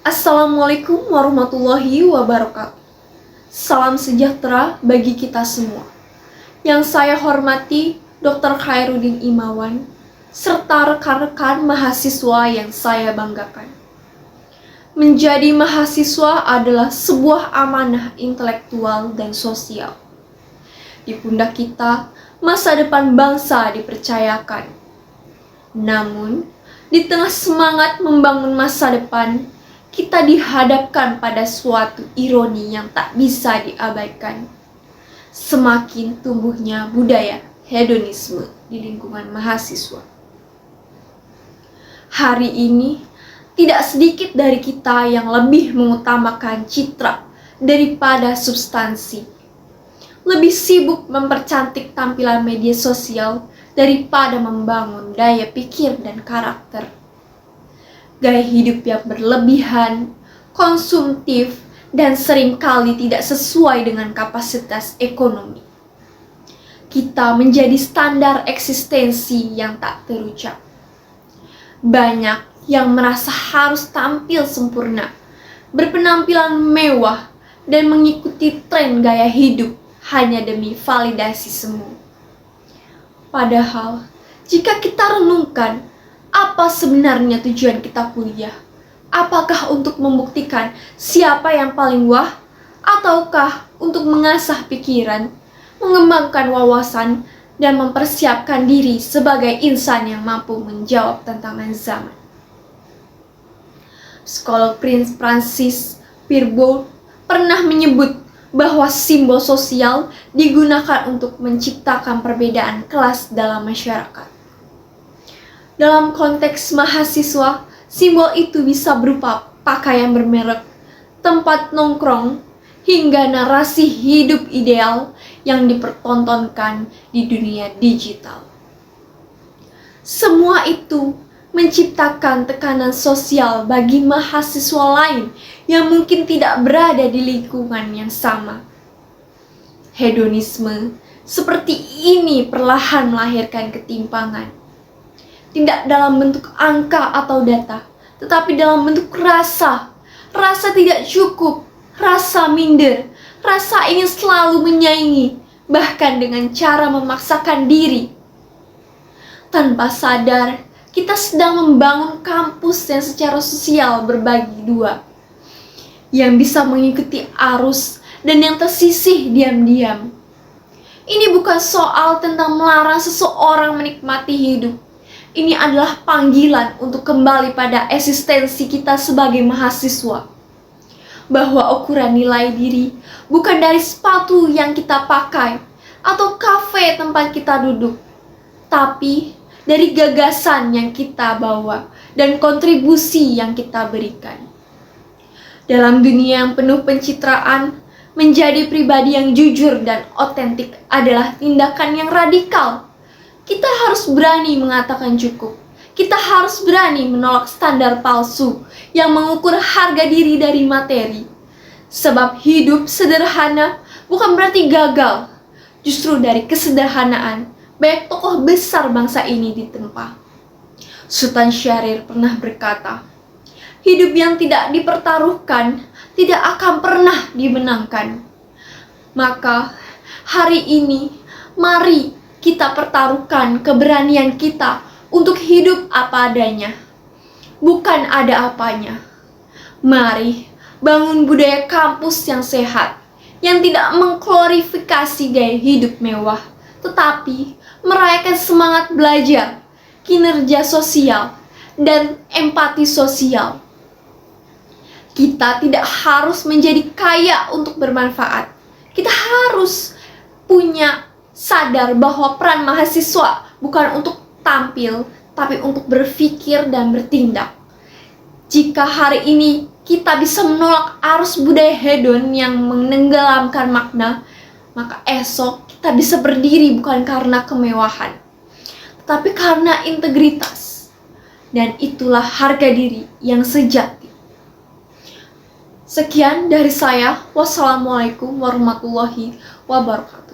Assalamualaikum warahmatullahi wabarakatuh. Salam sejahtera bagi kita semua. Yang saya hormati Dr. Khairuddin Imawan, serta rekan-rekan mahasiswa yang saya banggakan. Menjadi mahasiswa adalah sebuah amanah intelektual dan sosial. Di pundak kita, masa depan bangsa dipercayakan. Namun, di tengah semangat membangun masa depan, kita dihadapkan pada suatu ironi yang tak bisa diabaikan. Semakin tumbuhnya budaya hedonisme di lingkungan mahasiswa. Hari ini, tidak sedikit dari kita yang lebih mengutamakan citra daripada substansi. Lebih sibuk mempercantik tampilan media sosial daripada membangun daya pikir dan karakter. Gaya hidup yang berlebihan, konsumtif, dan seringkali tidak sesuai dengan kapasitas ekonomi. Kita menjadi standar eksistensi yang tak terucap. Banyak yang merasa harus tampil sempurna, berpenampilan mewah, dan mengikuti tren gaya hidup hanya demi validasi semu. Padahal, jika kita renungkan, apa sebenarnya tujuan kita kuliah? Apakah untuk membuktikan siapa yang paling wah? Ataukah untuk mengasah pikiran, mengembangkan wawasan, dan mempersiapkan diri sebagai insan yang mampu menjawab tantangan zaman? Psikolog Prince Francis Pirbaud pernah menyebut bahwa simbol sosial digunakan untuk menciptakan perbedaan kelas dalam masyarakat. Dalam konteks mahasiswa, simbol itu bisa berupa pakaian bermerek, tempat nongkrong, hingga narasi hidup ideal yang dipertontonkan di dunia digital. Semua itu menciptakan tekanan sosial bagi mahasiswa lain yang mungkin tidak berada di lingkungan yang sama. Hedonisme seperti ini perlahan melahirkan ketimpangan. Tidak dalam bentuk angka atau data, tetapi dalam bentuk rasa. Rasa tidak cukup, rasa minder, rasa ingin selalu menyaingi, bahkan dengan cara memaksakan diri. Tanpa sadar, kita sedang membangun kampus yang secara sosial berbagi dua, yang bisa mengikuti arus dan yang tersisih diam-diam. Ini bukan soal tentang melarang seseorang menikmati hidup. Ini adalah panggilan untuk kembali pada eksistensi kita sebagai mahasiswa. Bahwa ukuran nilai diri bukan dari sepatu yang kita pakai atau kafe tempat kita duduk, tapi dari gagasan yang kita bawa dan kontribusi yang kita berikan. Dalam dunia yang penuh pencitraan, menjadi pribadi yang jujur dan otentik adalah tindakan yang radikal. Kita harus berani mengatakan cukup. Kita harus berani menolak standar palsu yang mengukur harga diri dari materi. Sebab hidup sederhana bukan berarti gagal. Justru dari kesederhanaan, banyak tokoh besar bangsa ini ditempa. Sultan Syahrir pernah berkata, hidup yang tidak dipertaruhkan tidak akan pernah dimenangkan. Maka hari ini, mari kita pertaruhkan keberanian kita untuk hidup apa adanya, bukan ada apanya. Mari bangun budaya kampus yang sehat, yang tidak mengglorifikasi gaya hidup mewah, tetapi merayakan semangat belajar, kinerja sosial, dan empati sosial. Kita tidak harus menjadi kaya untuk bermanfaat. Kita harus punya sadar bahwa peran mahasiswa bukan untuk tampil, tapi untuk berpikir dan bertindak. Jika hari ini kita bisa menolak arus budaya hedon yang menenggelamkan makna, maka esok kita bisa berdiri bukan karena kemewahan, tetapi karena integritas. Dan itulah harga diri yang sejati. Sekian dari saya. Wassalamualaikum warahmatullahi wabarakatuh.